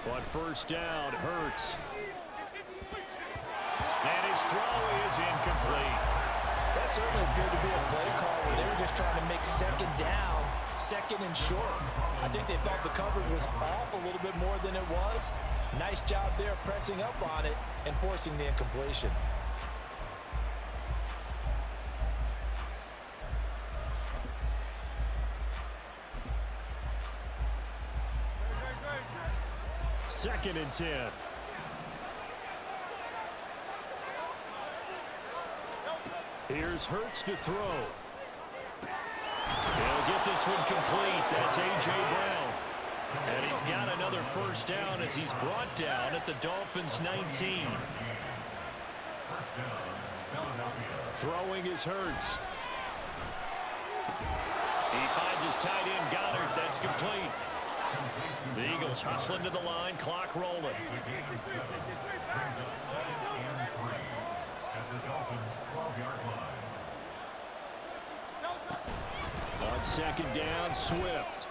On first down, Hurts. And his throw is incomplete. That certainly appeared to be a play call where they were just trying to make second down, second and short. I think they thought the coverage was off a little bit more than it was. Nice job there pressing up on it and forcing the incompletion. Second and 10. Here's Hurts to throw. He'll get this one complete. That's A.J. Brown. And he's got another first down as he's brought down at the Dolphins' 19. Throwing is Hurts. He finds his tight end, Goddard. That's complete. The Eagles hustling to the line, clock rolling. On second down, Swift.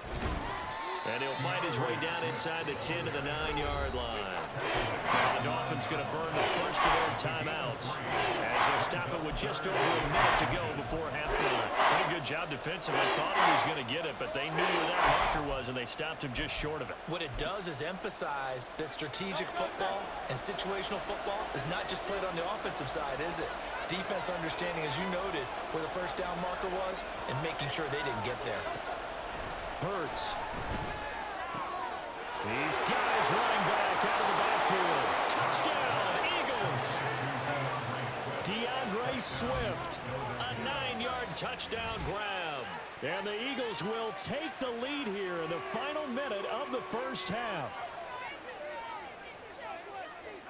And he'll find his way down inside the 10 to the 9-yard line. And the Dolphins going to burn the first of their timeouts as they'll stop it with just over a minute to go before halftime. Pretty good job defensively. Thought he was going to get it, but they knew where that marker was, and they stopped him just short of it. What it does is emphasize that strategic football and situational football is not just played on the offensive side, is it? Defense understanding, as you noted, where the first down marker was and making sure they didn't get there. Hurts. He's got his running back out of the backfield. Touchdown, Eagles! DeAndre Swift, a 9-yard touchdown grab. And the Eagles will take the lead here in the final minute of the first half.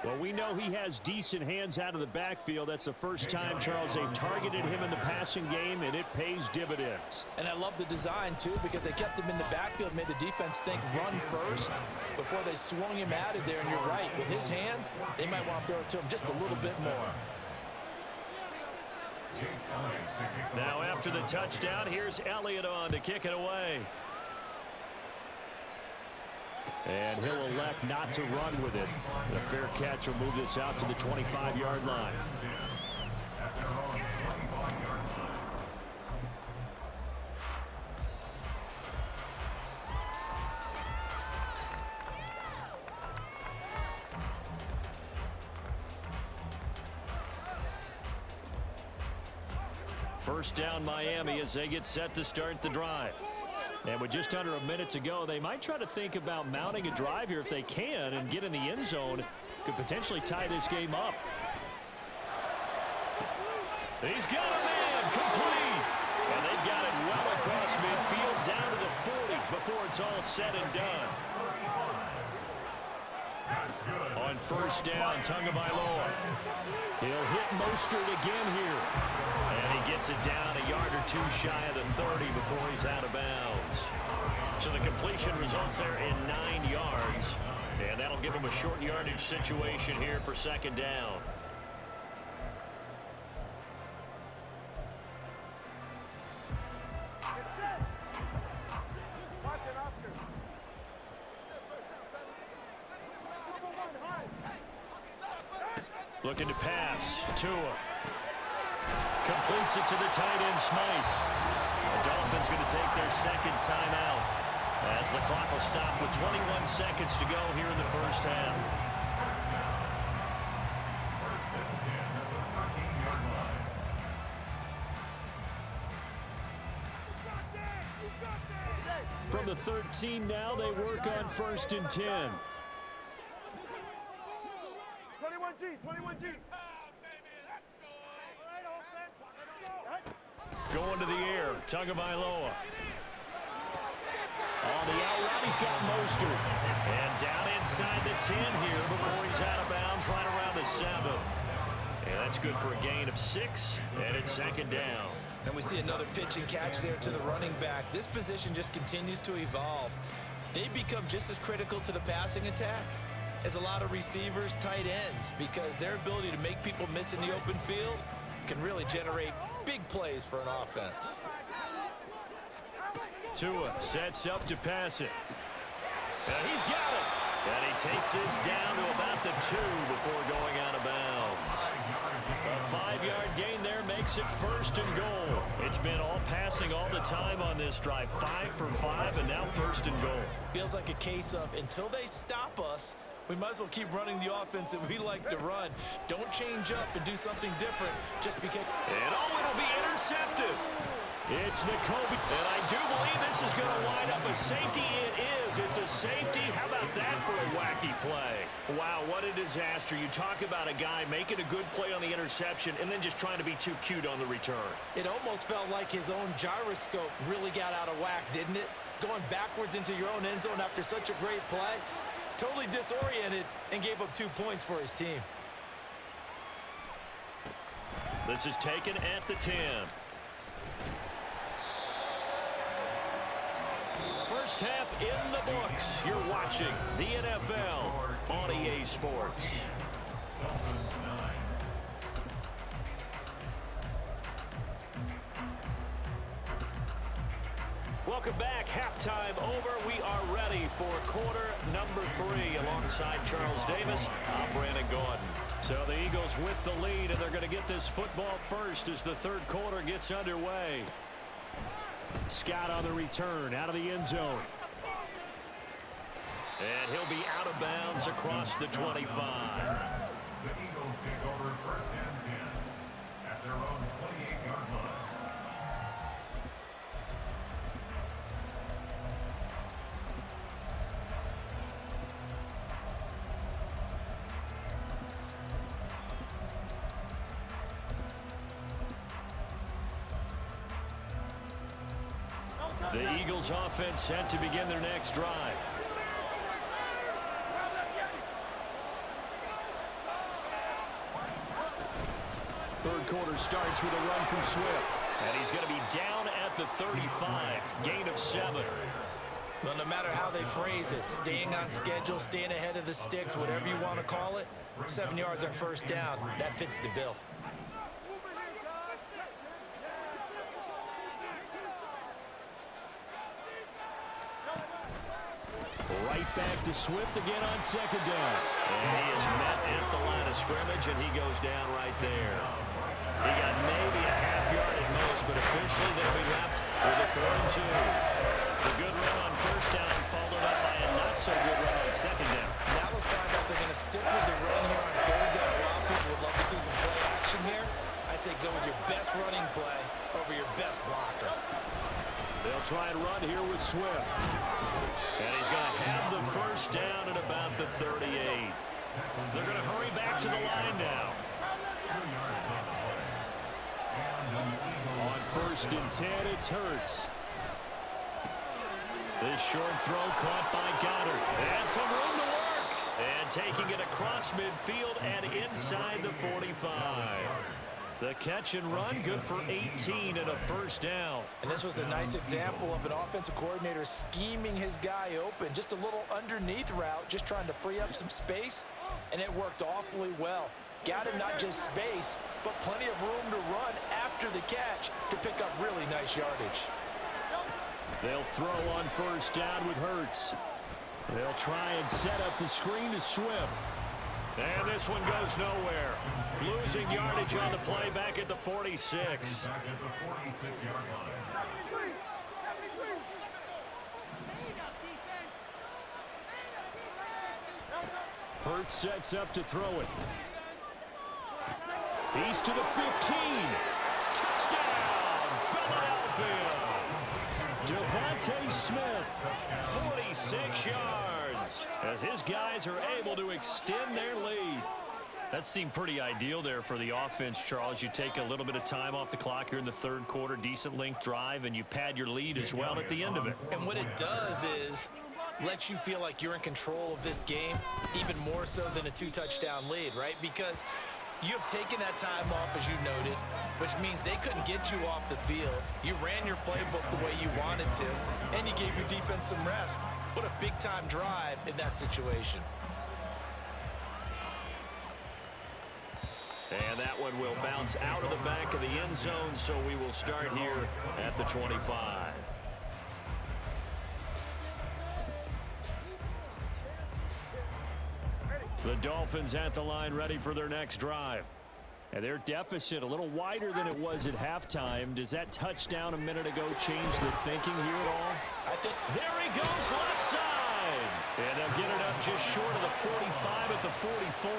Well, we know he has decent hands out of the backfield. That's the first time, Charles, they've targeted him in the passing game, and it pays dividends. And I love the design, too, because they kept him in the backfield, made the defense think run first before they swung him out of there. And you're right, with his hands, they might want to throw it to him just a little bit more. Now, after the touchdown, here's Elliott on to kick it away. And he'll elect not to run with it. A fair catch will move this out to the 25-yard line. First down, Miami, as they get set to start the drive. And with just under a minute to go, they might try to think about mounting a drive here if they can and get in the end zone. Could potentially tie this game up. He's got a man complete. And they've got it well across midfield down to the 40 before it's all said and done. On first down, Tagovailoa. He'll hit Mostert again here. And he gets it down a yard or two shy of the 30 before he's out of bounds. So the completion results there in 9 yards. And that'll give him a short yardage situation here for second down. Looking to pass. Tua. Completes it to the tight end, Smythe. The Dolphins going to take their second timeout as the clock will stop with 21 seconds to go here in the first half. From the 13 now, they work on first and 10. 21G. Going to the air, Tagovailoa. On the out route, he's got Mostert. And down inside the 10 here before he's out of bounds, right around the 7. And that's good for a gain of 6, and it's second down. And we see another pitch and catch there to the running back. This position just continues to evolve. They become just as critical to the passing attack as a lot of receivers, tight ends, because their ability to make people miss in the open field can really generate big plays for an offense. Tua sets up to pass it. And he's got it. And he takes this down to about the 2 before going out of bounds. A 5-yard gain there makes it 1st and goal. It's been all passing all the time on this drive. 5 for 5, and now 1st and goal. Feels like a case of until they stop us, we might as well keep running the offense that we like to run. Don't change up and do something different just because. And it'll be intercepted. It's Nakobe, and I do believe this is going to wind up a safety. It is. It's a safety. How about that for a wacky play? Wow, what a disaster. You talk about a guy making a good play on the interception and then just trying to be too cute on the return. It almost felt like his own gyroscope really got out of whack, didn't it? Going backwards into your own end zone after such a great play. Totally disoriented and gave up 2 points for his team. This is taken at the 10. First half in the books. You're watching the NFL on EA Sports. Welcome back. Halftime over. We are ready for quarter number 3. Alongside Charles Davis, I'm Brandon Gordon. So the Eagles with the lead, and they're going to get this football first as the third quarter gets underway. Scott on the return, out of the end zone. And he'll be out of bounds across the 25. The Eagles take over 1st and 10 at their own 28-yard line. The Eagles offense set to begin their next drive. Third quarter starts with a run from Swift. And he's going to be down at the 35. Gain of 7. Well, no matter how they phrase it, staying on schedule, staying ahead of the sticks, whatever you want to call it, 7 yards on first down, that fits the bill. Right back to Swift again on second down. And he is met at the line of scrimmage, and he goes down right there. He got maybe a half yard at most, but officially they'll be left with a 4 and 2. A good run on first down, followed up by a not-so-good run on second down. Now let's find out they're going to stick with the run here on third down. A lot of people would love to see some play action here. I say go with your best running play over your best blocker. They'll try and run here with Swift. And he's going to have the first down at about the 38. They're going to hurry back to the line now. On 1st and 10, it's Hurts. This short throw caught by Goddard. And some room to work. And taking it across midfield and inside the 45. The catch and run, good for 18 and a first down. And this was a nice example of an offensive coordinator scheming his guy open. Just a little underneath route, just trying to free up some space, and it worked awfully well. Got him not just space, but plenty of room to run after the catch to pick up really nice yardage. They'll throw on first down with Hurts. They'll try and set up the screen to Swift. And this one goes nowhere. Losing yardage on the play back at the 46. Back at the 46-yard line. Hurts sets up to throw it. He's to the 15. Touchdown, Philadelphia. Devontae Smith, 46 yards, as his guys are able to extend their lead. That seemed pretty ideal there for the offense, Charles. You take a little bit of time off the clock here in the third quarter, decent length drive, and you pad your lead as well at the end of it. And what it does is let you feel like you're in control of this game, even more so than a 2-touchdown lead, right? Because you have taken that time off, as you noted, which means they couldn't get you off the field. You ran your playbook the way you wanted to, and you gave your defense some rest. What a big-time drive in that situation. And that one will bounce out of the back of the end zone, so we will start here at the 25. Dolphins at the line ready for their next drive. And their deficit a little wider than it was at halftime. Does that touchdown a minute ago change the thinking here at all? I think there he goes left side. And they'll get it up just short of the 45 at the 44.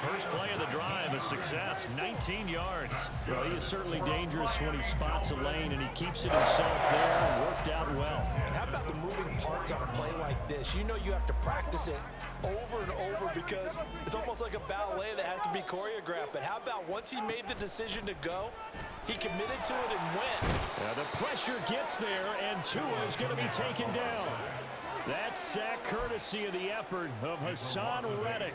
First play of the drive, a success, 19 yards. Well, he is certainly dangerous when he spots a lane, and he keeps it himself there and worked out well. And how about the moving parts on a play like this? You know you have to practice it over and over because it's almost like a ballet that has to be choreographed. But how about once he made the decision to go, he committed to it and went. Now the pressure gets there, and Tua is going to be taken down. That sack courtesy of the effort of Hassan Reddick.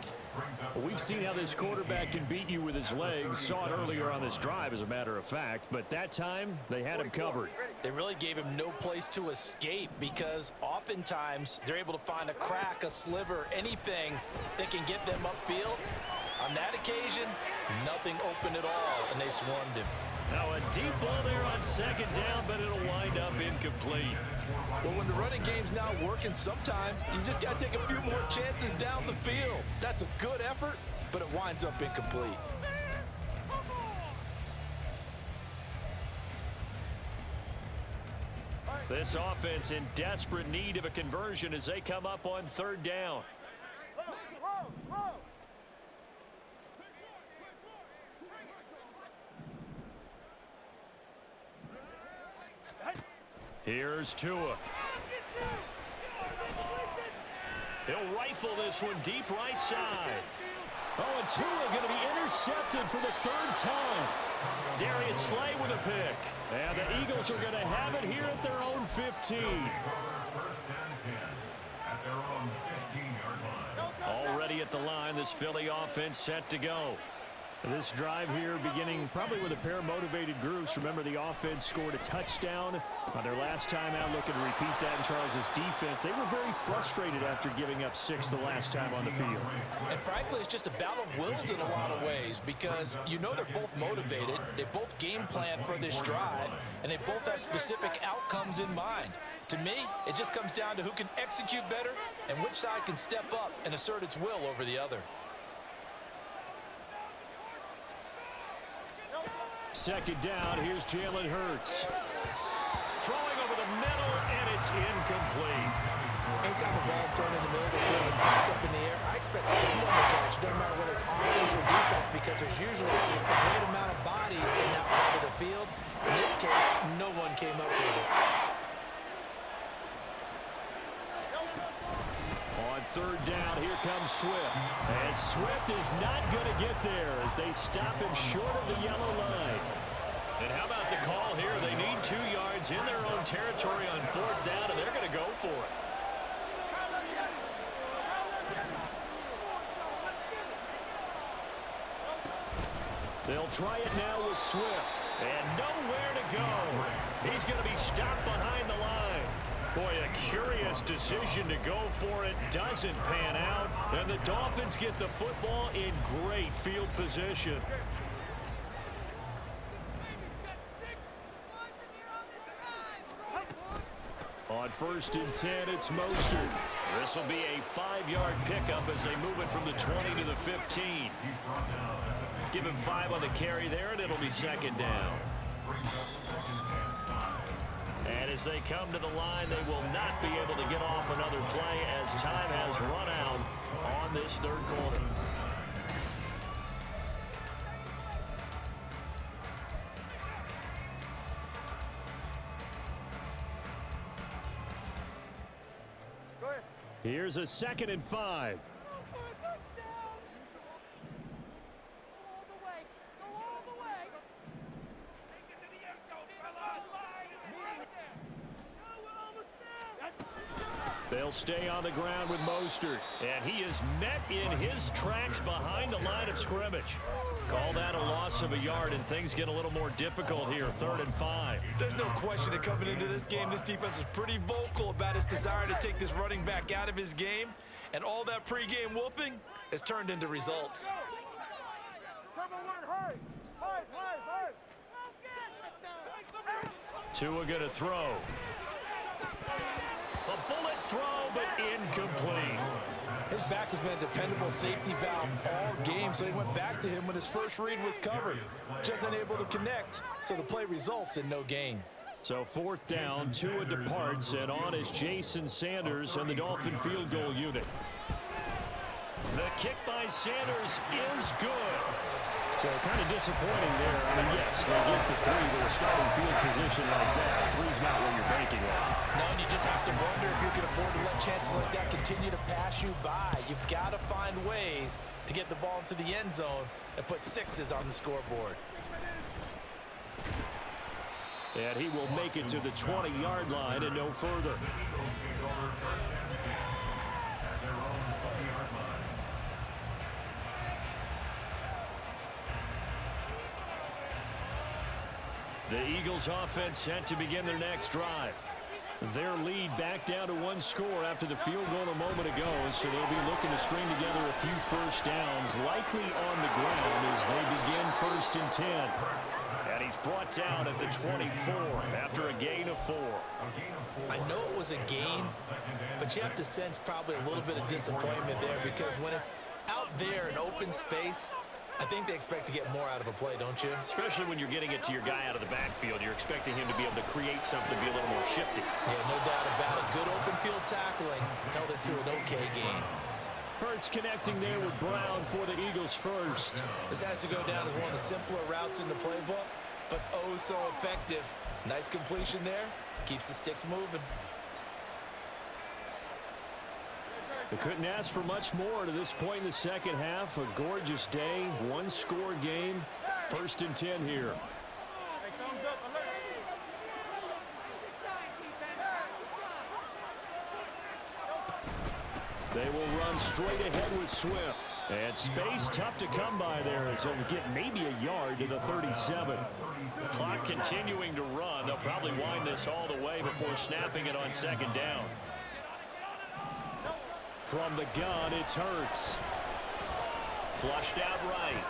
We've seen how this quarterback can beat you with his legs. Saw it earlier on this drive, as a matter of fact. But that time, they had him covered. They really gave him no place to escape because oftentimes they're able to find a crack, a sliver, anything that can get them upfield. On that occasion, nothing open at all, and they swarmed him. Now a deep ball there on second down, but it'll wind up incomplete. Well, when the running game's not working, sometimes you just got to take a few more chances down the field. That's a good effort, but it winds up incomplete. This offense in desperate need of a conversion as they come up on third down. Here's Tua. He'll rifle this one deep right side. Oh, and Tua going to be intercepted for the third time. Darius Slay with a pick. And the Eagles are going to have it here at their own 15. First and 10 at their own 15-yard line. Already at the line, this Philly offense set to go. This drive here beginning probably with a pair of motivated groups. Remember, the offense scored a touchdown on their last time out, looking to repeat that in Charles' defense. They were very frustrated after giving up 6 the last time on the field. And frankly, it's just a battle of wills in a lot of ways because you know they're both motivated. They both game plan for this drive, and they both have specific outcomes in mind. To me, it just comes down to who can execute better and which side can step up and assert its will over the other. Second down, here's Jalen Hurts. Throwing over the middle, and it's incomplete. Anytime the ball's thrown in the middle of the field and it's popped up in the air, I expect someone to catch, doesn't matter whether it's offense or defense, because there's usually a great amount of bodies in that part of the field. In this case, no one came up with it. On third down, here comes Swift. And Swift is not going to get there as they stop him short of the yellow line. And how about the call here? They need 2 yards in their own territory on fourth down, and they're going to go for it. They'll try it now with Swift. And nowhere to go. He's going to be stopped behind the line. Boy, a curious decision to go for it. Doesn't pan out. And the Dolphins get the football in great field position. On first and 10, it's Mostert. This will be a 5-yard pickup as they move it from the 20 to the 15. Give him 5 on the carry there, and it'll be second down. And as they come to the line, they will not be able to get off another play as time has run out on this third quarter. Here's a 2nd and 5. They'll stay on the ground with Mostert, and he is met in his tracks behind the line of scrimmage. Call that a loss of a yard, and things get a little more difficult here, 3rd and 5. There's no question that coming into this game, this defense is pretty vocal about its desire to take this running back out of his game, and all that pregame wolfing has turned into results. Tua going to throw. A bullet throw, but incomplete. His back has been a dependable safety valve all game, so he went back to him when his first read was covered. Just unable to connect, so the play results in no gain. So 4th down, Tua departs, and on is Jason Sanders and the Dolphin field goal unit. The kick by Sanders is good. So kind of disappointing there. I mean, yes, they get the 3 with a starting field position like that. 3's not where you're banking on. No, and you just have to wonder if you can afford to let chances like that continue to pass you by. You've got to find ways to get the ball into the end zone and put 6s on the scoreboard. And he will make it to the 20-yard line and no further. The Eagles offense set to begin their next drive. Their lead back down to 1 score after the field goal a moment ago, so they'll be looking to string together a few first downs, likely on the ground as they begin 1st and 10. And he's brought down at the 24 after a gain of 4. I know it was a gain, but you have to sense probably a little bit of disappointment there because when it's out there in open space, I think they expect to get more out of a play, don't you? Especially when you're getting it to your guy out of the backfield. You're expecting him to be able to create something, be a little more shifty. Yeah, no doubt about it. Good open field tackling held it to an okay gain. Hurts connecting there with Brown for the Eagles first. This has to go down as one of the simpler routes in the playbook, but oh so effective. Nice completion there. Keeps the sticks moving. They couldn't ask for much more to this point in the second half. A gorgeous day, 1-score game. 1st and 10 here. They will run straight ahead with Swift. And space tough to come by there as he'll get maybe a yard to the 37. Clock continuing to run. They'll probably wind this all the way before snapping it on 2nd down. From the gun, it's Hurts. Flushed out right.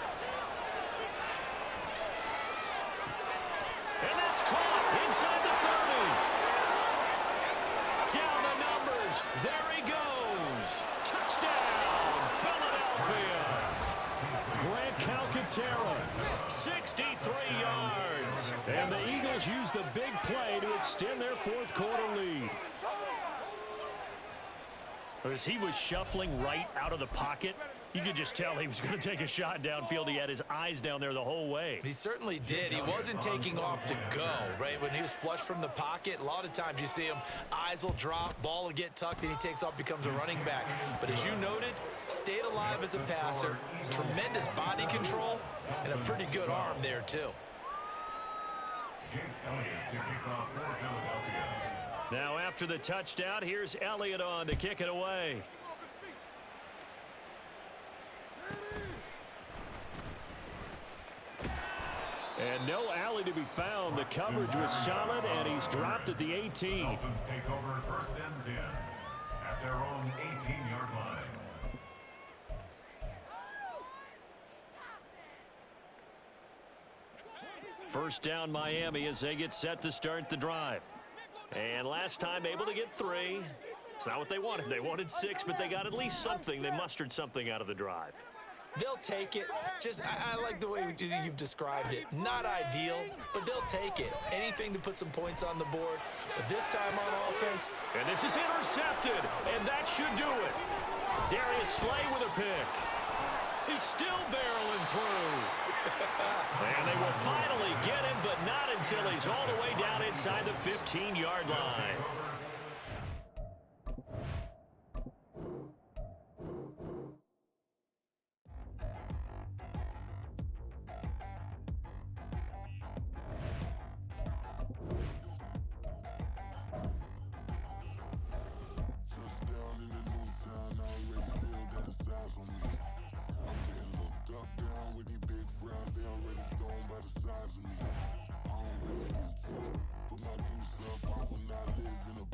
And that's caught inside the 30. Down the numbers. There he goes. Touchdown, Philadelphia. Grant Calcaterra, 63 yards. And the Eagles use the big play to extend their 4th quarter lead. As he was shuffling right out of the pocket, you could just tell he was going to take a shot downfield. He had his eyes down there the whole way. He certainly did. He wasn't taking off to go, right? When he was flushed from the pocket, a lot of times you see him, eyes will drop, ball will get tucked, and he takes off, becomes a running back. But as you noted, stayed alive as a passer, tremendous body control, and a pretty good arm there, too. Jake Elliott to kick off for Philadelphia. Now after the touchdown, here's Elliott on to kick it away. And no alley to be found. The coverage was solid, and he's dropped at the 18. Dolphins take over 1st and 10 at their own 18-yard line. First down Miami as they get set to start the drive. And last time able to get 3. It's not what they wanted. They wanted 6, but they got at least something. They mustered something out of the drive. They'll take it. I like the way you've described it. Not ideal, but they'll take it. Anything to put some points on the board. But this time on offense. And this is intercepted, and that should do it. Darius Slay with a pick. He's still barreling through. And they will finally get him, but not until he's all the way down inside the 15-yard line. But my goose up, I will not live in a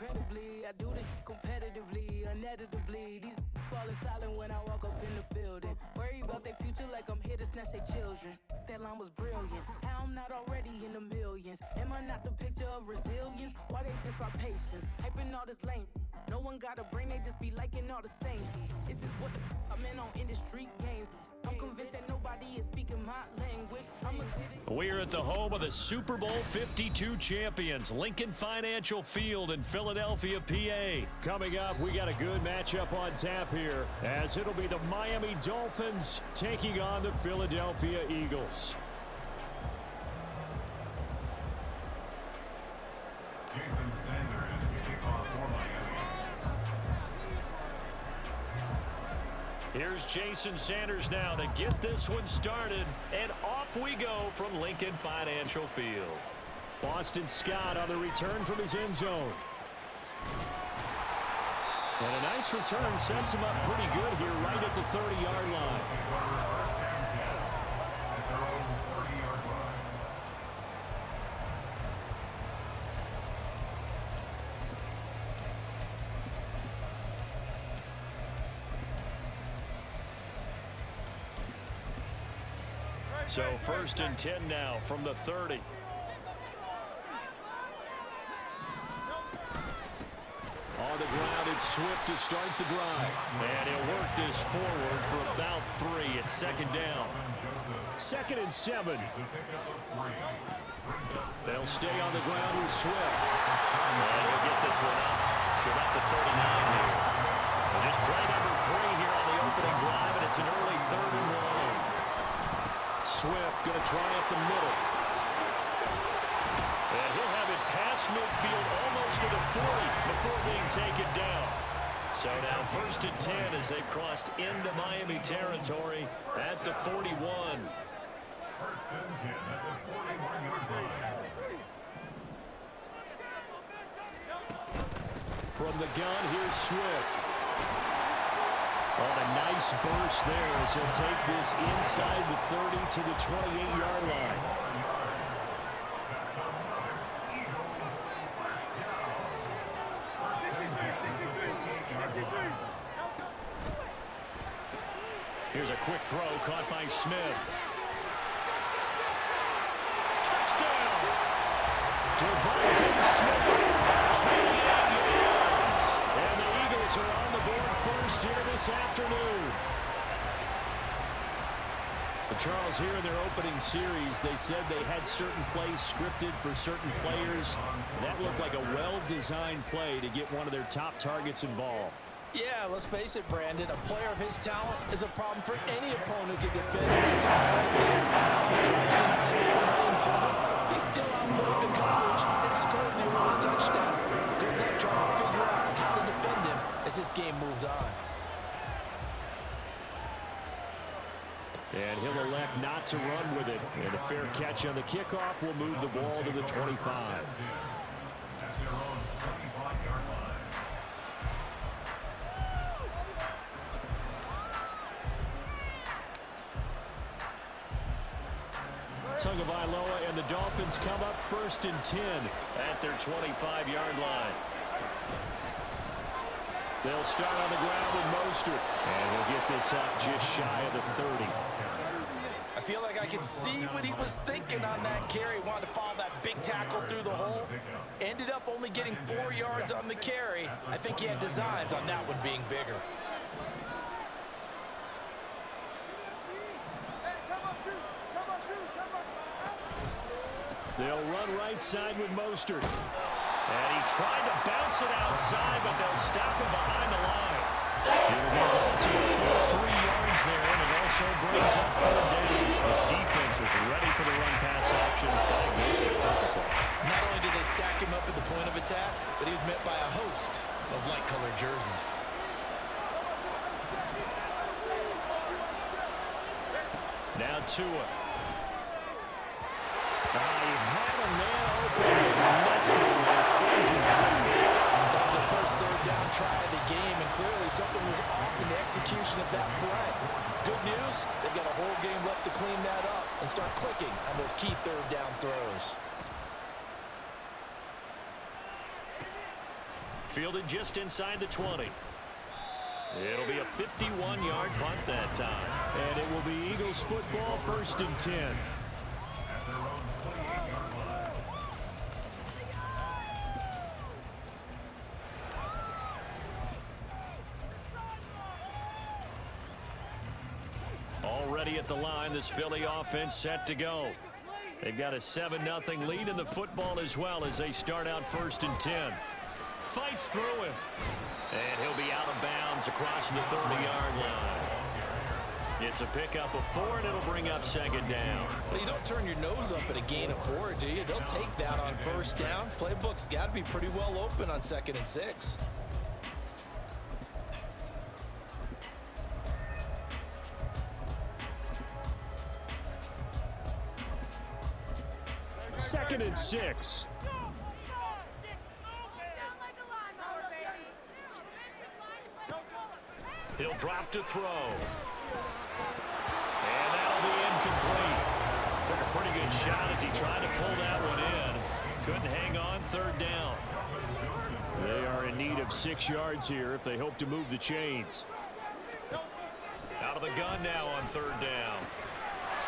incredibly. I do this competitively, uneditably. These falling silent when I walk up in the building. Worry about their future like I'm here to snatch their children. That line was brilliant. How I'm not already in the millions. Am I not the picture of resilience? Why they test my patience? Hyping all this lame. No one got a brain, they just be liking all the same. This is what the I'm in on industry games. I'm convinced that nobody is speaking my language. We're at the home of the Super Bowl 52 champions, Lincoln Financial Field in Philadelphia, PA. Coming up, we got a good matchup on tap here, as it'll be the Miami Dolphins taking on the Philadelphia Eagles. Jason Sanders kicking off for Miami. Here's Jason Sanders now to get this one started, and off we go from Lincoln Financial Field. Boston Scott on the return from his end zone. And a nice return sets him up pretty good here right at the 30-yard line. At their own 30-yard line. So 1st and 10 now from the 30. On the ground, it's Swift to start the drive. And he'll work this forward for about 3 at 2nd down. 2nd and 7. They'll stay on the ground with Swift. And he'll get this one up to about the 39 here. And just play number 3 here on the opening drive, and it's an early 3rd and 1. Swift going to try up the middle. And he'll have it past midfield almost to the 40 before being taken down. So now 1st and 10 as they've crossed into Miami territory at the 41. 1st and 10 at the 41-yard line. From the gun, here's Swift. On a nice burst there as he'll take this inside the 30 to the 28-yard line. Here's a quick throw caught by Smith. Touchdown! Devontae Smith, 28 yards. And the Eagles are on the board first here this afternoon. But Charles, here in their opening series, they said they had certain plays scripted for certain players. That looked like a well-designed play to get one of their top targets involved. Yeah, let's face it, Brandon. A player of his talent is a problem for any opponent to defend. We saw it right there. He tried to deny it, put it into him. He still outplayed the coverage and scored the early touchdown. Good luck trying to figure out how to defend him as this game moves on. And he'll elect not to run with it. And a fair catch on the kickoff will move the ball to the 25. At their own 25-yard line. Tagovailoa and the Dolphins come up 1st and 10 at their 25-yard line. They'll start on the ground with Mostert. And he'll get this up just shy of the 30. I feel like I can see what he was thinking on that carry. Wanted to follow that big tackle through the hole. Ended up only getting 4 yards on the carry. I think he had designs on that one being bigger. They'll run right side with Mostert. And he tried to bounce it outside, but they'll stop him behind the line. Also a full 3 yards there, and it also brings up 3rd down. The defense was ready for the run-pass option. Diagnosed it perfectly. Not only did they stack him up at the point of attack, but he was met by a host of light-colored jerseys. Now Tua. He had a man open and missed it. It's incomplete. That was the first 3rd down try of the game, and clearly something was off in the execution of that play. Good news, they've got a whole game left to clean that up and start clicking on those key 3rd down throws. Fielded just inside the 20. It'll be a 51-yard punt that time. And it will be Eagles football, 1st and 10. At their own 28-yard line. Already at the line, this Philly offense set to go. They've got a 7-0 lead in the football as well as they start out 1st and 10. Fights through him. And he'll be out of bounds across the 30-yard line. It's a pickup of 4, and it'll bring up 2nd down. Well, you don't turn your nose up at a gain of 4, do you? They'll take that on 1st down. Playbook's got to be pretty well open on 2nd and 6. Second and 6. He'll drop to throw. And that'll be incomplete. Took a pretty good shot as he tried to pull that one in. Couldn't hang on, 3rd down. They are in need of 6 yards here if they hope to move the chains. Out of the gun now on 3rd down.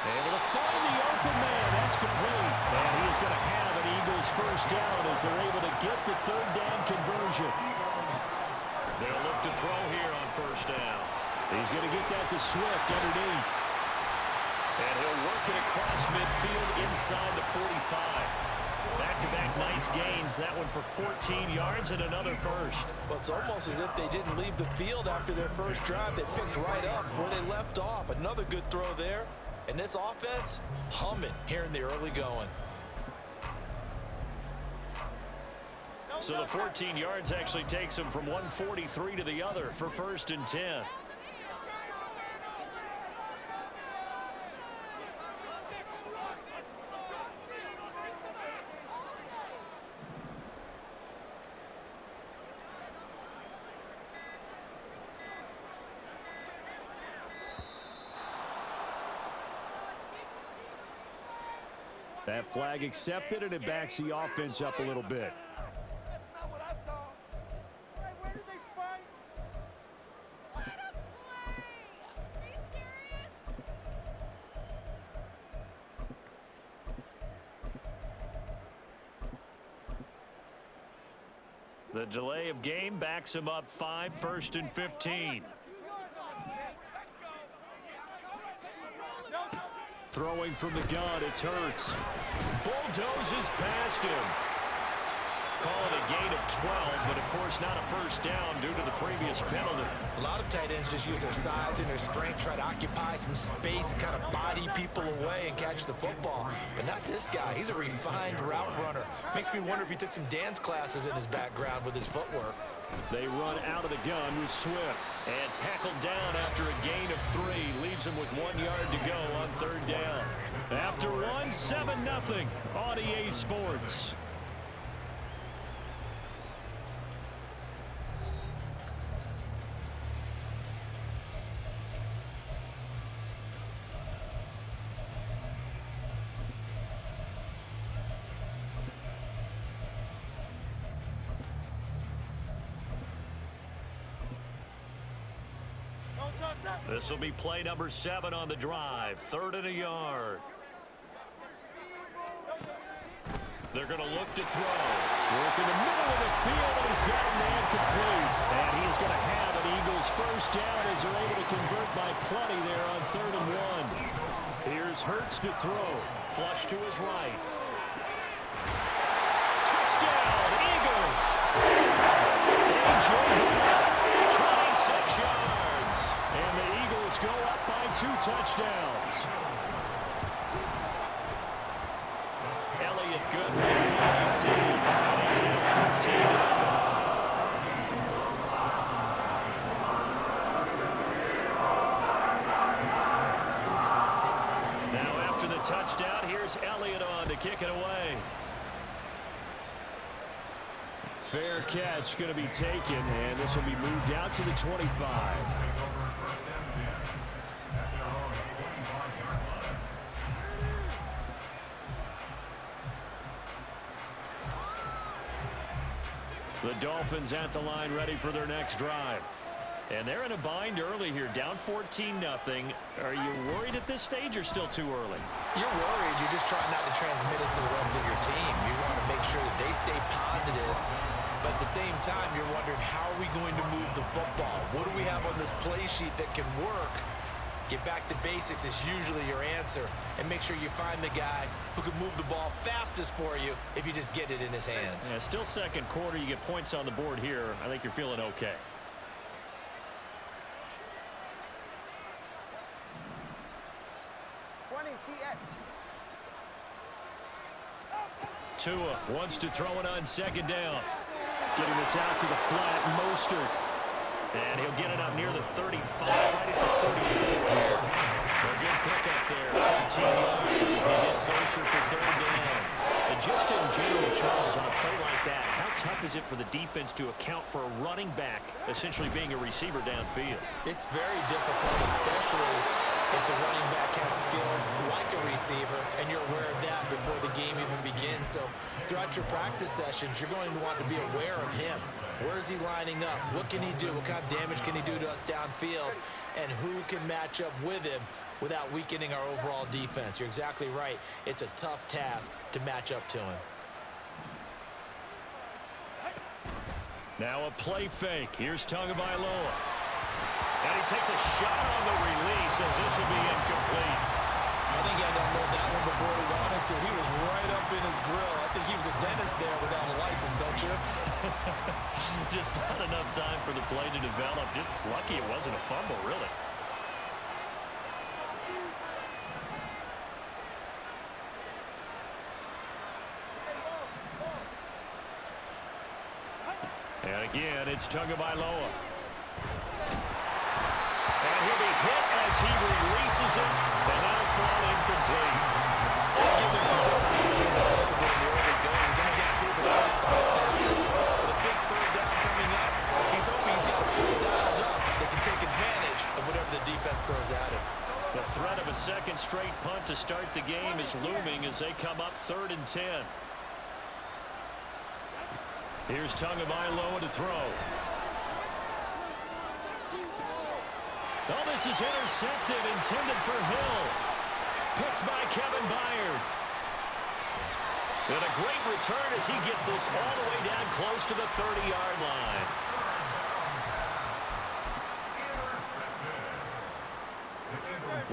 Able to find the open man. That's complete. And he is going to have an Eagles 1st down as they're able to get the 3rd down conversion. They'll look to throw here on 1st down. He's going to get that to Swift underneath. And he'll work it across midfield inside the 45. Back-to-back nice gains. That one for 14 yards and another 1st. Well, it's almost as if they didn't leave the field after their first drive. They picked right up where they left off. Another good throw there. And this offense, humming here in the early going. So the 14 yards actually takes him from 143 to the other for 1st and 10. That flag accepted, and it backs the offense up a little bit. The delay of game backs him up 5, 1st and 15. Throwing from the gun, it's Hurts. Bulldozes past him. Call it a gain of 12, but of course not a 1st down due to the previous penalty. A lot of tight ends just use their size and their strength, try to occupy some space and kind of body people away and catch the football. But not this guy. He's a refined route runner. Makes me wonder if he took some dance classes in his background with his footwork. They run out of the gun with Swift. And tackled down after a gain of 3. Leaves him with 1 yard to go on 3rd down. After one, 7-0 on EA Sports. This will be play number 7 on the drive. 3rd and a yard. They're going to look to throw. Work in the middle of the field, and he's got a man complete. And he's going to have an Eagles 1st down as they're able to convert by plenty there on 3rd and 1. Here's Hurts to throw. Flush to his right. Touchdown, Eagles. A.J. Brown, 26 yards. And the Eagles go up by 2 touchdowns. Elliott good with the PAT, and it's now 14-0. Now after the touchdown, here's Elliott on to kick it away. Fair catch going to be taken, and this will be moved out to the 25. The Dolphins at the line ready for their next drive. And they're in a bind early here, down 14-0. Are you worried at this stage or still too early? You're worried. You're just trying not to transmit it to the rest of your team. You want to make sure that they stay positive. But at the same time, you're wondering, how are we going to move the football? What do we have on this play sheet that can work? Get back to basics is usually your answer. And make sure you find the guy who can move the ball fastest for you if you just get it in his hands. Yeah, still second quarter. You get points on the board here. I think you're feeling okay. Tua wants to throw it on second down. Getting this out to the flat, Mostert. And he'll get it up near the 35, right at the 34. A good pickup there, 13 yards as they get closer for third down. And just in general, Charles, on a play like that, how tough is it for the defense to account for a running back essentially being a receiver downfield? It's very difficult, especially if the running back has skills like a receiver, and you're aware of that before the game even begins. So throughout your practice sessions, you're going to want to be aware of him. Where is he lining up? What can he do? What kind of damage can he do to us downfield? And who can match up with him without weakening our overall defense? You're exactly right. It's a tough task to match up to him. Now a play fake. Here's Tagovailoa. And he takes a shot on the release as this will be incomplete. I think he had to unload that one before he wanted to. He was right up in his grill. I think he was a dentist there without a license, don't you? Just not enough time for the play to develop. Just lucky it wasn't a fumble, really. And again, it's Tagovailoa. And he'll be hit as he releases it, and that'll fall incomplete. I'll give him some different looks in defensively in the early days. He's only hit 2 of his first 5 passes. With a big third down coming up, he's hoping he's got a play dialed up that can take advantage of whatever the defense throws at him. The threat of a second straight punt to start the game is looming as they come up 3rd and 10. Here's Tagovailoa to throw. Oh, this is intercepted, intended for Hill. Picked by Kevin Byard. And a great return as he gets this all the way down close to the 30-yard line.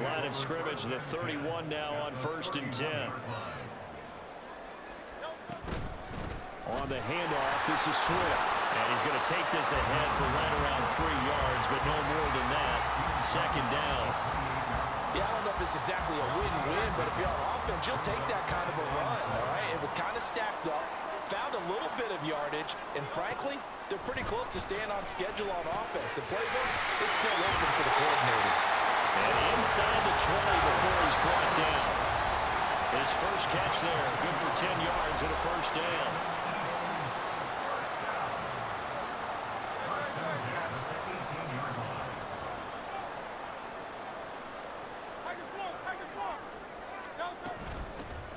Line of scrimmage, the 31 now on 1st and 10. On the handoff, this is Swift. And he's going to take this ahead for right around 3 yards, but no more than that. 2nd down. Yeah, I don't know if it's exactly a win-win, but if you're on offense, you'll take that kind of a run, all right? It was kind of stacked up, found a little bit of yardage, and frankly, they're pretty close to staying on schedule on offense. The playbook is still open for the coordinator. And inside the 20 before he's brought down. His first catch there, good for 10 yards and a first down.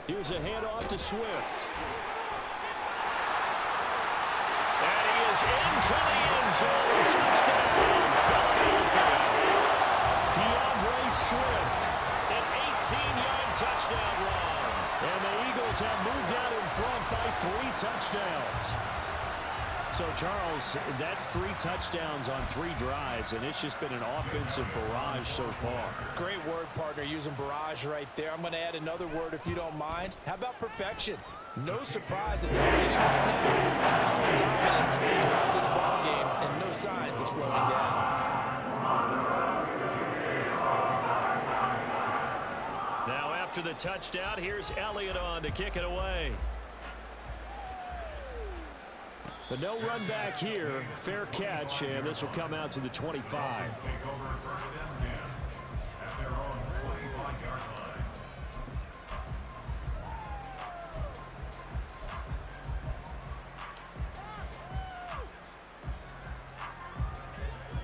Here's a handoff to Swift. And he is into the end zone. Touchdown, Philadelphia. DeAndre Swift, an 18-yard touchdown run. And the Eagles have moved out in front by 3 touchdowns. So, Charles, that's 3 touchdowns on 3 drives, and it's just been an offensive barrage so far. Great word, partner, using barrage right there. I'm going to add another word if you don't mind. How about perfection? No surprise that they're leading right now. Absolute dominance throughout this ball game, and no signs of slowing down. Now, after the touchdown, here's Elliott on to kick it away. But no run back here. Fair catch, and this will come out to the 25. Take over 3rd and 10 at their own 25-yard line.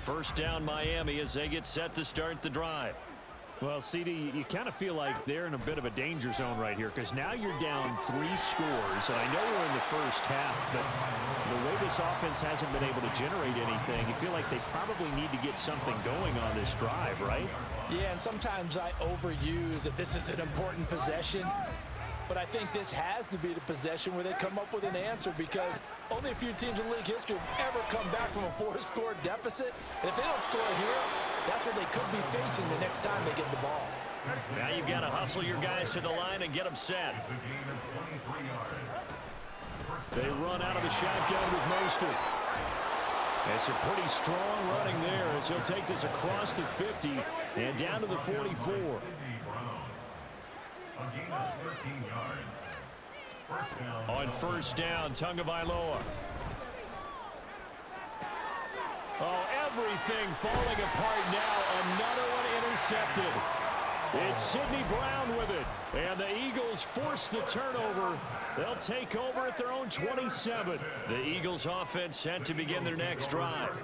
First down Miami as they get set to start the drive. Well, CD, you kind of feel like they're in a bit of a danger zone right here because now you're down 3 scores, and I know we're in the first half, but the way this offense hasn't been able to generate anything, you feel like they probably need to get something going on this drive, right? Yeah, and sometimes I overuse that this is an important possession, but I think this has to be the possession where they come up with an answer because only a few teams in league history have ever come back from a 4-score deficit. And if they don't score here, that's what they could be facing the next time they get the ball. Now you've got to hustle your guys to the line and get them set. They run out of the shotgun with Mostert. It's a pretty strong running there as he'll take this across the 50 and down to the 44. On first down, Tagovailoa. Oh, everything falling apart now. Another one intercepted. It's Sidney Brown with it. And the Eagles force the turnover. They'll take over at their own 27. The Eagles offense set to begin their next drive.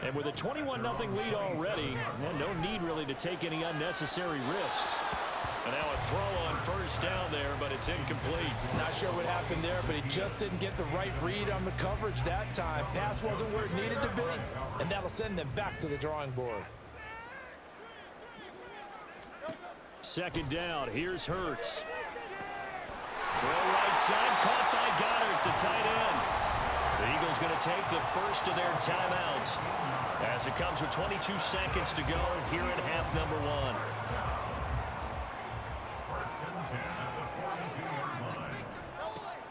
And with a 21-0 lead already, no need really to take any unnecessary risks. And now a throw on first down there, but it's incomplete. Not sure what happened there, but he just didn't get the right read on the coverage that time. Pass wasn't where it needed to be, and that'll send them back to the drawing board. Second down, here's Hurts. Throw right side, caught by Goddard, the tight end. The Eagles going to take the first of their timeouts as it comes with 22 seconds to go here at half number 1.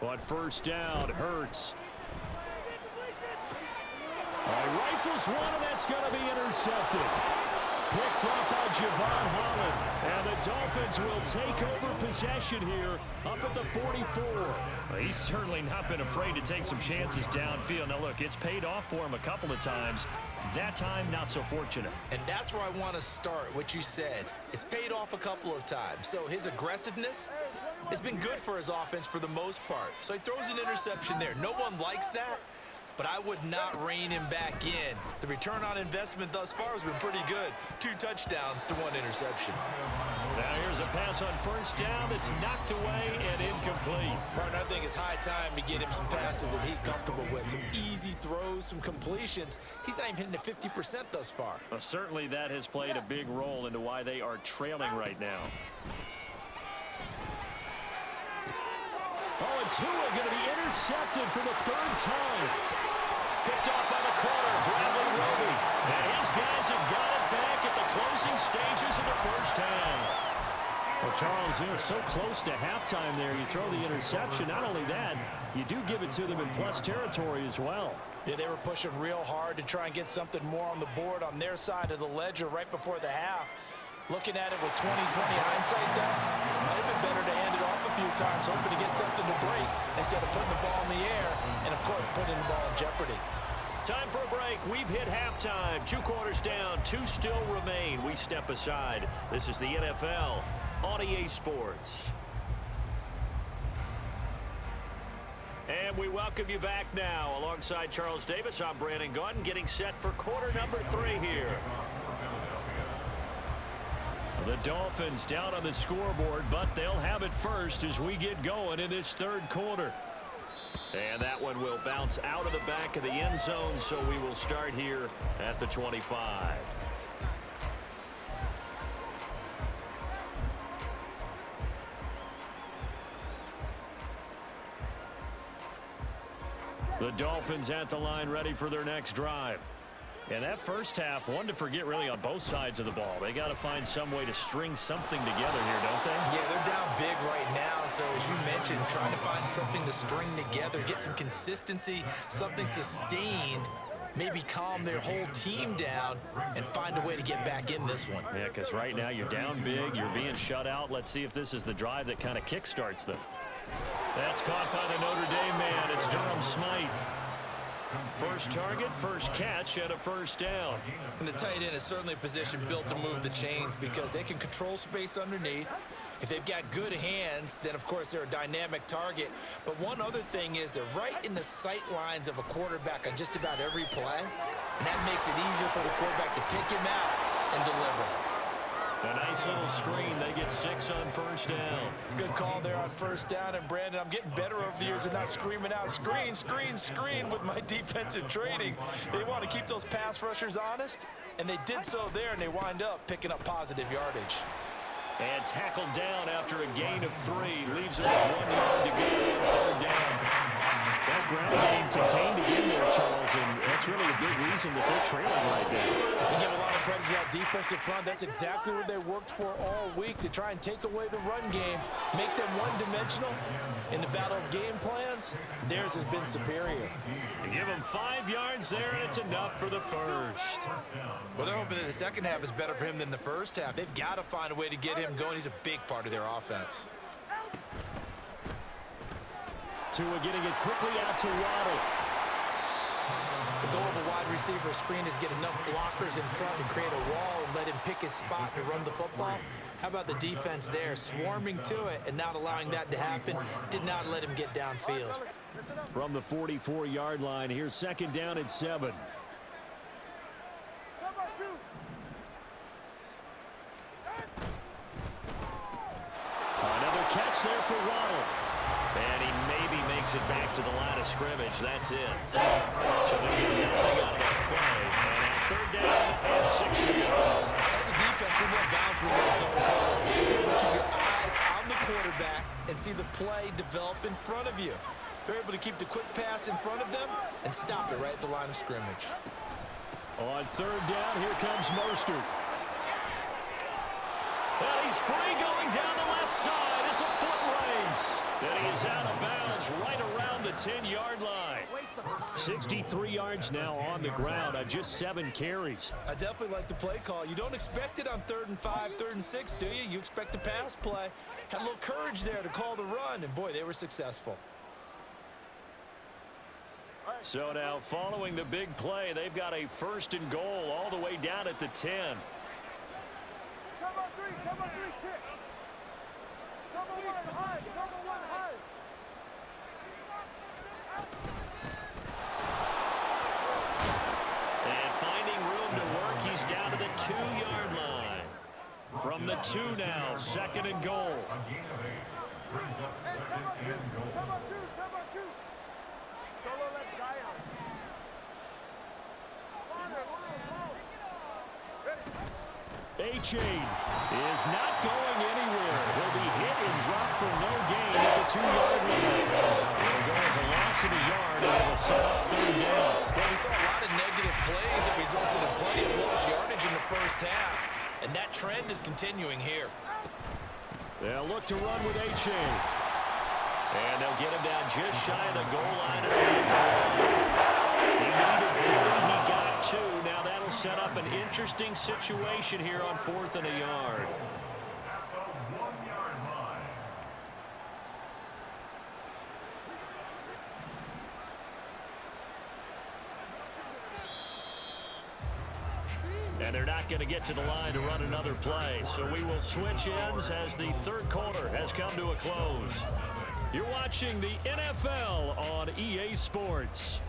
On first down, Hurts. Rifles one, and that's going to be intercepted. Picked up by Javon Holland. And the Dolphins will take over possession here up at the 44. Well, he's certainly not been afraid to take some chances downfield. Now, look, it's paid off for him a couple of times. That time, not so fortunate. And that's where I want to start, what you said. It's paid off a couple of times. So his aggressiveness has been good for his offense for the most part. So he throws an interception there. No one likes that, but I would not rein him back in. The return on investment thus far has been pretty good. 2 touchdowns to 1 interception. Now here's a pass on first down that's knocked away and incomplete. Martin, I think it's high time to get him some passes that he's comfortable with. Some easy throws, some completions. He's not even hitting the 50% thus far. Well, certainly that has played a big role into why they are trailing right now. Oh, and Tua going to be intercepted for the 3rd time. Picked off by the corner, Bradley Roby. And his guys have got it back at the closing stages of the first half. Well, Charles, so close to halftime there. You throw the interception. Not only that, you do give it to them in plus territory as well. Yeah, they were pushing real hard to try and get something more on the board on their side of the ledger right before the half. Looking at it with 20/20 hindsight, though, might have been better to hand it off a few times, hoping to get something to break instead of putting the ball in the air and, of course, putting the ball in jeopardy. Time for a break. We've hit halftime. 2 quarters down, 2 still remain. We step aside. This is the NFL on EA Sports. And we welcome you back now. Alongside Charles Davis, I'm Brandon Gaudin, getting set for quarter number 3 here. The Dolphins down on the scoreboard, but they'll have it first as we get going in this 3rd quarter. And that one will bounce out of the back of the end zone, so we will start here at the 25. The Dolphins at the line, ready for their next drive. And that first half, one to forget really on both sides of the ball. They got to find some way to string something together here, don't they? Yeah, they're down big right now. So as you mentioned, trying to find something to string together, get some consistency, something sustained, maybe calm their whole team down and find a way to get back in this one. Yeah, because right now you're down big, you're being shut out. Let's see if this is the drive that kind of kickstarts them. That's caught by the Notre Dame man. It's Durham Smythe. First target, first catch, and a first down. And the tight end is certainly a position built to move the chains because they can control space underneath. If they've got good hands, then of course they're a dynamic target. But one other thing is they're right in the sight lines of a quarterback on just about every play. And that makes it easier for the quarterback to pick him out and deliver. A nice little screen. They get 6 on first down. Good call there on first down. And, Brandon, I'm getting better over the years and not screaming out, screen, screen, screen with my defensive training. They want to keep those pass rushers honest, and they did so there, and they wind up picking up positive yardage. And tackled down after a gain of 3. Leaves it with 1 yard to go on third down. That ground game contained again there, Charles, and that's really a big reason that they're trailing right now. They give a lot of credit to that defensive front. That's exactly what they worked for all week, to try and take away the run game, make them one-dimensional. In the battle of game plans, theirs has been superior. Give him 5 yards there, and it's enough for the first. Well, they're hoping that the second half is better for him than the first half. They've got to find a way to get him going. He's a big part of their offense. Tua getting it quickly out to Waddle. The goal of a wide receiver screen is get enough blockers in front to create a wall and let him pick his spot to run the football. How about the defense there, swarming to it and not allowing that to happen? Did not let him get downfield. From the 44-yard line, here's second down at 7. Another catch there for Waddle. And he maybe makes it back to the line of scrimmage. That's it. So they get nothing out of that play. And third down and 6 to go. As a defense, you're more balanced when you're in zone coverage because you're able to keep your eyes on the quarterback and see the play develop in front of you. They're able to keep the quick pass in front of them and stop it right at the line of scrimmage. On third down, here comes Mostert. Well, he's free going down the left side. It's a foot race. And he is out of bounds right around the 10-yard line. 63 yards now on the ground on just 7 carries. I definitely like the play call. You don't expect it on 3rd and 5, 3rd and 6, do you? You expect a pass play. Had a little courage there to call the run, and boy, they were successful. So now, following the big play, they've got a 1st and goal all the way down at the 10. Cover 3, kick. Cover 1, high, cover 1, high. And finding room to work, he's down to the 2-yard line. From the 2 now, 2nd and goal. A gain of 8 brings up 2nd and goal. Cover 2. Solo left side. Low. Ready. A-Chain is not going anywhere. He'll be hit and dropped for no gain at the 2-yard line. It'll go as a loss of a yard, and it'll set up 3rd down. Well, we saw a lot of negative plays that resulted in plenty of lost yardage in the first half, and that trend is continuing here. They'll look to run with A-Chain. And they'll get him down just shy of the goal line. He needed 3, he got 2. Now that'll set up an interesting situation here on 4th and a yard. At the 1-yard line. And they're not going to get to the line to run another play. So we will switch ends as the 3rd quarter has come to a close. You're watching the NFL on EA Sports.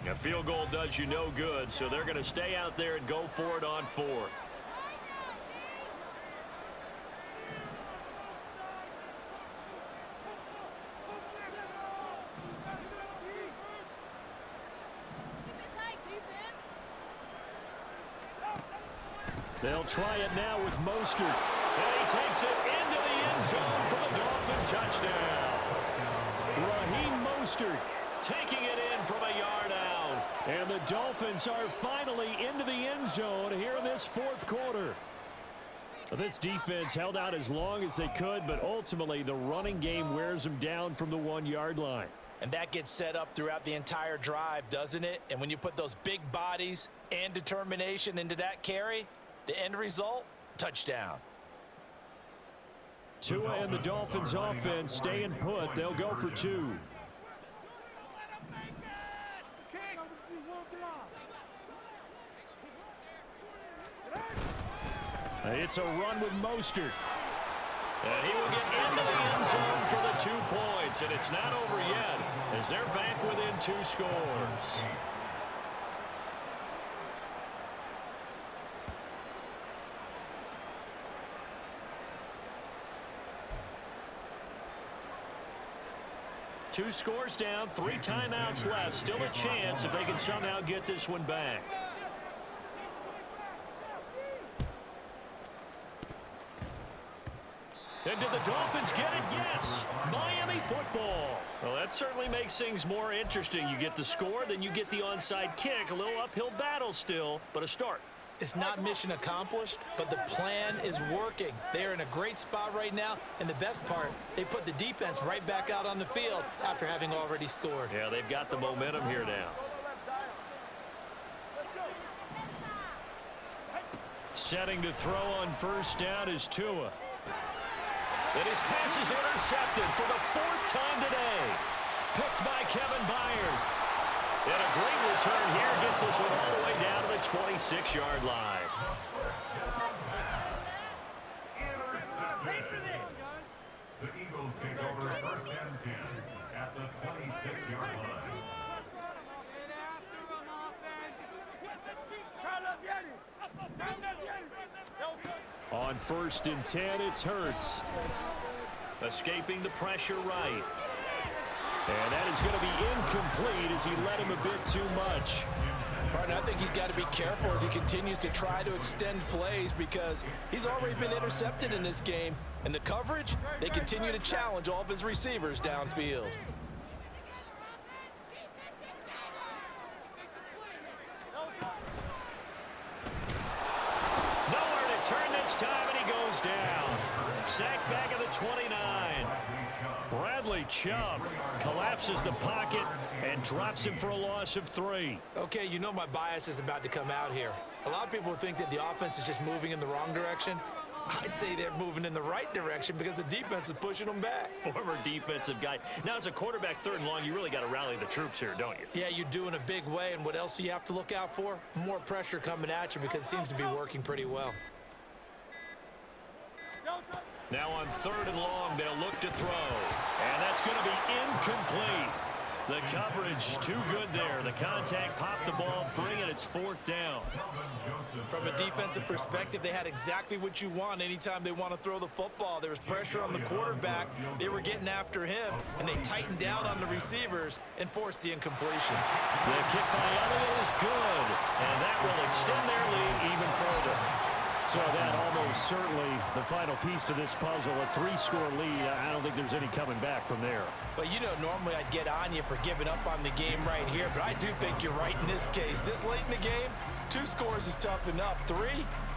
A field goal does you no good, so they're going to stay out there and go for it on 4th. They'll try it now with Mostert. And he takes it into the end zone for the Dolphin touchdown. Raheem Mostert. Taking it in from a yard out. And the Dolphins are finally into the end zone here in this 4th quarter. This defense held out as long as they could, but ultimately the running game wears them down from the 1-yard line. And that gets set up throughout the entire drive, doesn't it? And when you put those big bodies and determination into that carry, the end result, touchdown. Tua and the Dolphins offense staying put. They'll go for 2. It's a run with Mostert. And he will get into the end zone for the 2 points. And it's not over yet as they're back within 2 scores. Two scores down, 3 timeouts left. Still a chance if they can somehow get this one back. And did the Dolphins get it? Yes. Miami football. Well, that certainly makes things more interesting. You get the score, then you get the onside kick. A little uphill battle still, but a start. It's not mission accomplished, but the plan is working. They are in a great spot right now, and the best part, they put the defense right back out on the field after having already scored. Yeah, they've got the momentum here now. Setting to throw on first down is Tua. And his pass is intercepted for the 4th time today. Picked by Kevin Byard. And a great return here gets this one all the way down to the 26-yard line. The Eagles take over first and 10 at the 26-yard line. On first and 10, it's Hurts. Escaping the pressure right. And that is going to be incomplete as he led him a bit too much. Partner, I think he's got to be careful as he continues to try to extend plays because he's already been intercepted in this game. And the coverage, they continue to challenge all of his receivers downfield. Nowhere to turn this time, and he goes down. Sacked back at the 29. Bradley Chubb collapses the pocket and drops him for a loss of 3. Okay, you know my bias is about to come out here. A lot of people think that the offense is just moving in the wrong direction. I'd say they're moving in the right direction because the defense is pushing them back. Former defensive guy. Now, as a quarterback 3rd and long, you really got to rally the troops here, don't you? Yeah, you do in a big way, and what else do you have to look out for? More pressure coming at you because it seems to be working pretty well. Now on 3rd and long, they'll look to throw. And that's going to be incomplete. The coverage too good there. The contact popped the ball free, and it's 4th down. From a defensive perspective, they had exactly what you want anytime they want to throw the football. There was pressure on the quarterback. They were getting after him, and they tightened down on the receivers and forced the incompletion. The kick by Elliott is good, and that will extend their lead even further. So that almost certainly the final piece to this puzzle, a 3-score lead. I don't think there's any coming back from there. But you know, normally I'd get on you for giving up on the game right here, but I do think you're right in this case. This late in the game, 2 scores is tough enough. 3,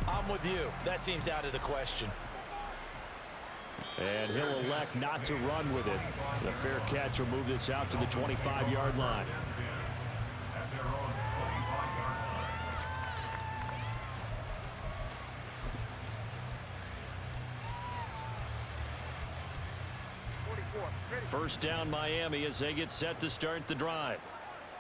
I'm with you. That seems out of the question. And he'll elect not to run with it. The fair catch will move this out to the 25-yard line. First down Miami as they get set to start the drive.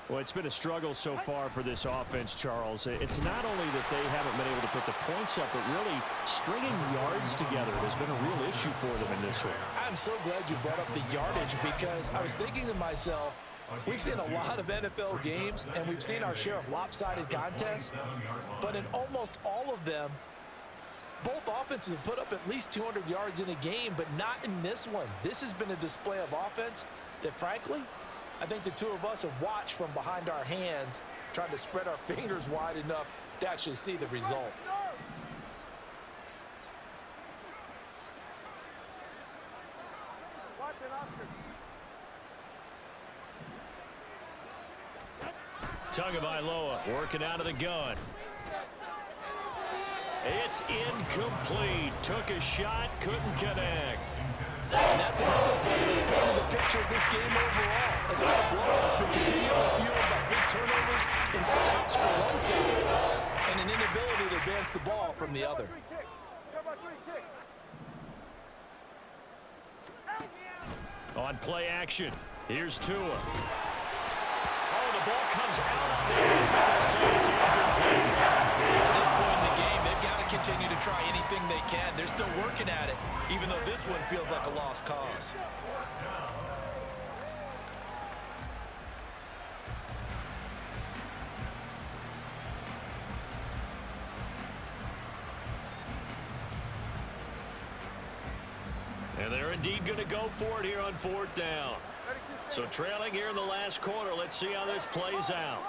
Well, it's been a struggle so far for this offense, Charles. It's not only that they haven't been able to put the points up, but really stringing yards together has been a real issue for them in this one. I'm so glad you brought up the yardage because I was thinking to myself, we've seen a lot of NFL games and we've seen our share of lopsided contests, but in almost all of them, both offenses have put up at least 200 yards in a game, but not in this one. This has been a display of offense that, frankly, I think the 2 of us have watched from behind our hands, trying to spread our fingers wide enough to actually see the result. Watch it, Oscar. Tagovailoa working out of the gun. It's incomplete. Took a shot, couldn't connect. And that's another thing that's painted the picture of this game overall. As that blowout's been continually fueled by big turnovers and stops from one side and an inability to advance the ball from the other. On play action, here's Tua. Oh, the ball comes out on the end, but they'll say it's incomplete. At this point in the game, they've got to continue to try anything they can. They're still working at it, even though this one feels like a lost cause. And they're indeed going to go for it here on 4th down. So trailing here in the last quarter. Let's see how this plays out.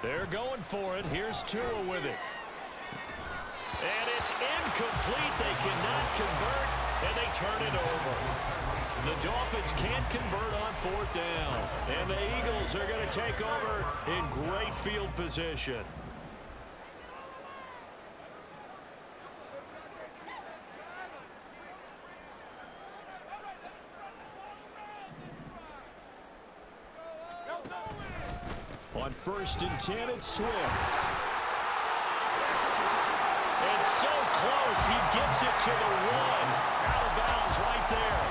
They're going for it. Here's Tua with it. And it's incomplete. They cannot convert, and they turn it over. The Dolphins can't convert on 4th down. And the Eagles are going to take over in great field position. On 1st and 10, it's Swift. It's so close. He gets it to the 1. Out of bounds right there.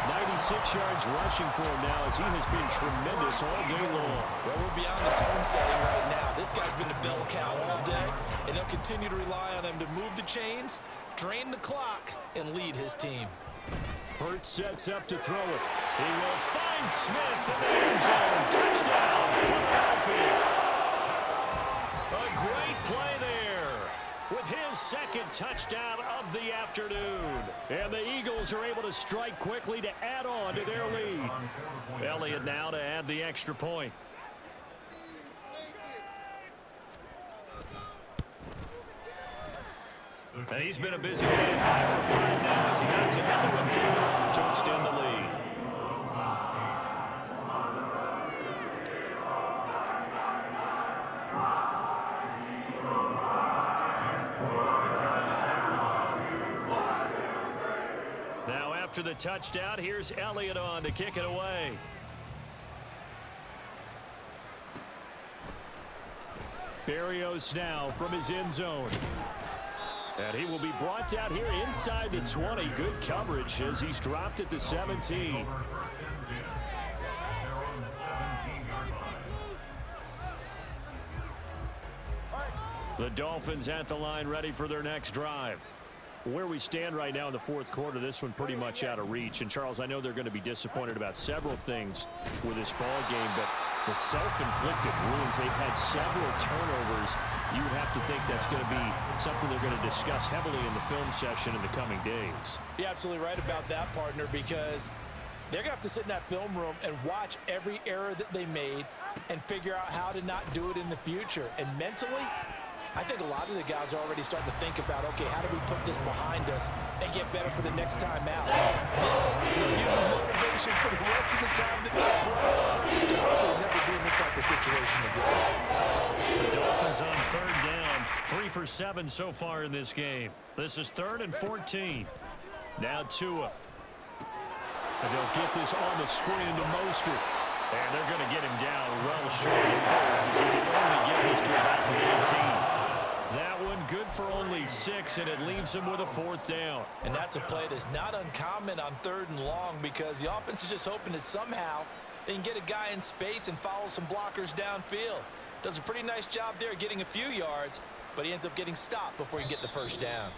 96 yards rushing for him now as he has been tremendous all day long. Well, we're beyond the tone setting right now. This guy's been a bell cow all day, and they'll continue to rely on him to move the chains, drain the clock, and lead his team. Hurts sets up to throw it. He will find Smith in the end zone. Touchdown, Philadelphia. A great play there with his second touchdown of the afternoon. And the Eagles are able to strike quickly to add on to their lead. Elliott now to add the extra point. And he's been a busy man, 5 for 5 now as he knocks another one through to extend the lead. Now after the touchdown, here's Elliott on to kick it away. Berrios now from his end zone. And he will be brought down here inside the 20. Good coverage as he's dropped at the 17. The Dolphins at the line ready for their next drive. Where we stand right now in the 4th quarter, this one pretty much out of reach. And, Charles, I know they're going to be disappointed about several things with this ball game, but the self-inflicted wounds, they've had several turnovers. You would have to think that's going to be something they're going to discuss heavily in the film session in the coming days. You're absolutely right about that, partner, because they're going to have to sit in that film room and watch every error that they made and figure out how to not do it in the future. And mentally, I think a lot of the guys are already starting to think about, okay, how do we put this behind us and get better for the next time out? This uses motivation for the rest of the time that they play. Hopefully never be in this type of situation again. The Dolphins on 3rd down, 3 for 7 so far in this game. This is 3rd and 14. Now Tua. And they'll get this on the screen to Mostert. And they're going to get him down well short of first as he can only get this to about the 18. That one good for only 6, and it leaves him with a 4th down. And that's a play that's not uncommon on 3rd and long because the offense is just hoping that somehow they can get a guy in space and follow some blockers downfield. Does a pretty nice job there getting a few yards, but he ends up getting stopped before he can get the first down.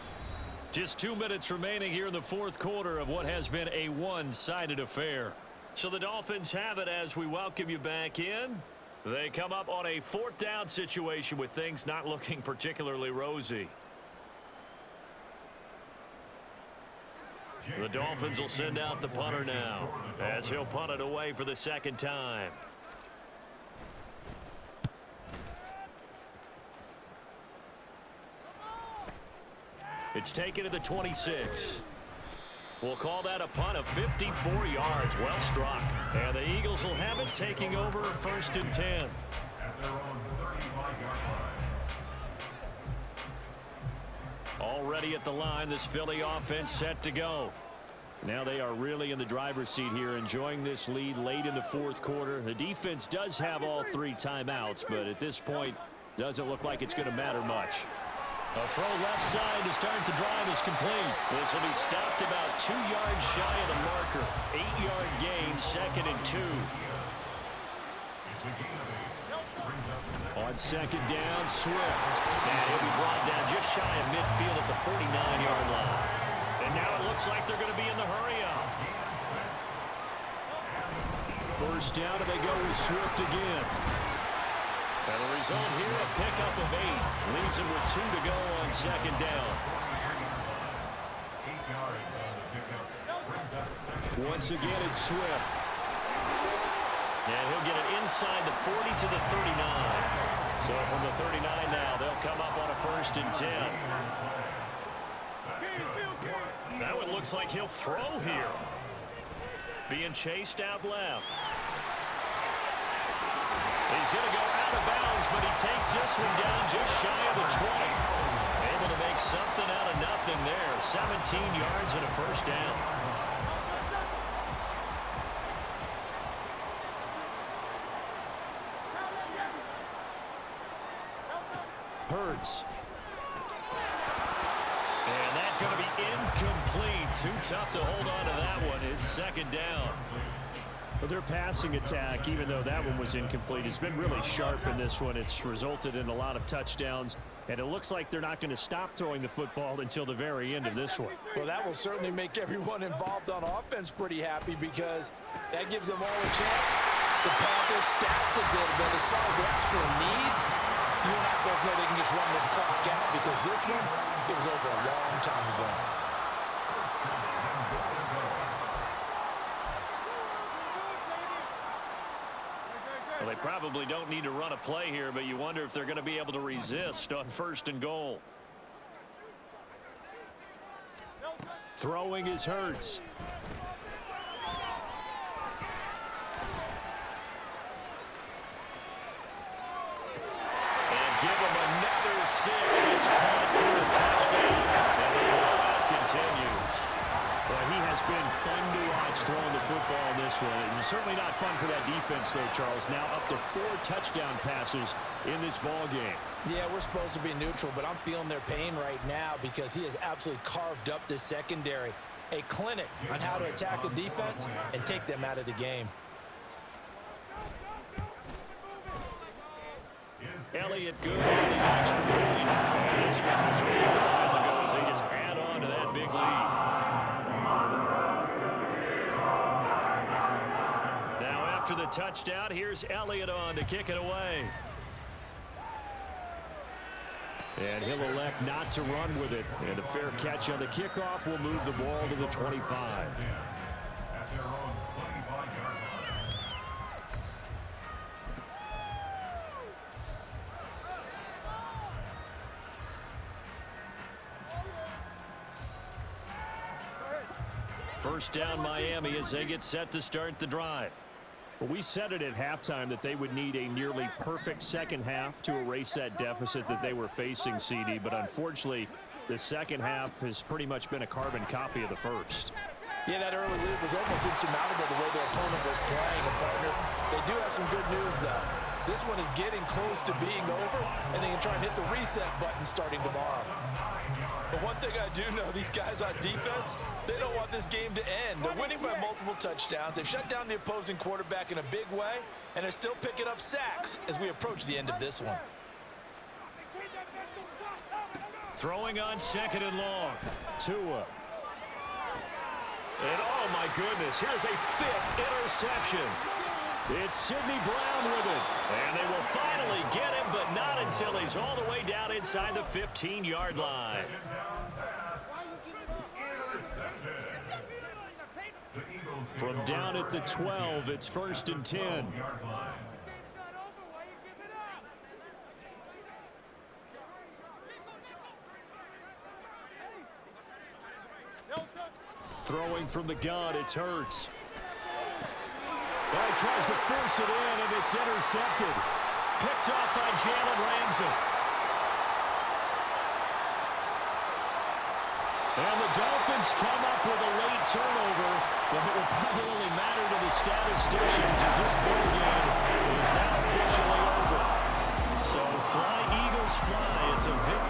Just 2 minutes remaining here in the 4th quarter of what has been a one-sided affair. So the Dolphins have it as we welcome you back in. They come up on a 4th down situation with things not looking particularly rosy. The Dolphins will send out the punter now as he'll punt it away for the 2nd time. It's taken to the 26. We'll call that a punt of 54 yards. Well struck. And the Eagles will have it taking over 1st and 10. At their own 35-yard line. Already at the line, this Philly offense set to go. Now they are really in the driver's seat here, enjoying this lead late in the 4th quarter. The defense does have all 3 timeouts, but at this point, doesn't look like it's going to matter much. A throw left side to start the drive is complete. This will be stopped about 2 yards shy of the marker. 8-yard gain, 2nd and 2. It's a gain of 8. On second down, Swift. And he'll be brought down just shy of midfield at the 49-yard line. And now it looks like they're going to be in the hurry-up. First down, and they go with Swift again. And the result here, a pickup of 8. Leaves him with 2 to go on second down. 8 yards on the pickup. Brings up second. Once again, it's Swift. And he'll get it inside the 40 to the 39. So from the 39 now, they'll come up on a 1st and 10. That one looks like he'll throw here. Being chased out left. He's going to go out of bounds, but he takes this one down just shy of the 20. Able to make something out of nothing there. 17 yards and a 1st down. Hurts. And that's going to be incomplete. Too tough to hold on to that one. It's second down. Well, their passing attack, even though that one was incomplete, has been really sharp in this one. It's resulted in a lot of touchdowns, and it looks like they're not going to stop throwing the football until the very end of this one. Well, that will certainly make everyone involved on offense pretty happy because that gives them all a chance to pad their stats a bit. But as far as the actual need, you and I both know they can just run this clock out because this one, it was over a long time ago. Well, they probably don't need to run a play here, but you wonder if they're going to be able to resist on 1st and goal. Throwing is Hurts. And give him another 6. It's caught for a touchdown. And the blowout continues. Well, he has been fun to watch throwing the football in this one. It's certainly not fun for that defense, though, Charles. Now up to 4 touchdown passes in this ball game. Yeah, we're supposed to be neutral, but I'm feeling their pain right now because he has absolutely carved up this secondary. A clinic on how to attack a defense and take them out of the game. Elliott good on the extra point. And this one was a while ago as they just add on to that big lead. Now after the touchdown, here's Elliott on to kick it away. And he'll elect not to run with it. And a fair catch on the kickoff will move the ball to the 25. At their own 25-yard line. First down Miami as they get set to start the drive. Well, we said it at halftime that they would need a nearly perfect second half to erase that deficit that they were facing, CD, but unfortunately the second half has pretty much been a carbon copy of the first. Yeah, that early lead was almost insurmountable the way their opponent was playing, and partner, they do have some good news though. This one is getting close to being over, and they can try and hit the reset button starting tomorrow. But one thing I do know, these guys on defense, they don't want this game to end. They're winning by multiple touchdowns. They've shut down the opposing quarterback in a big way, and they're still picking up sacks as we approach the end of this one. Throwing on second and long. Tua. And oh my goodness, here's a 5th interception. It's Sidney Brown with it. And they will finally get him, but not until he's all the way down inside the 15-yard line. From down at the 12, it's 1st and 10. Throwing from the gun, it's Hurts. Well, he tries to force it in, and it's intercepted. Picked off by Jalen Ramsey. And the Dolphins come up with a late turnover, but it will probably only matter to the statisticians as this ball game is now officially over. So fly, Eagles, fly. It's a victory.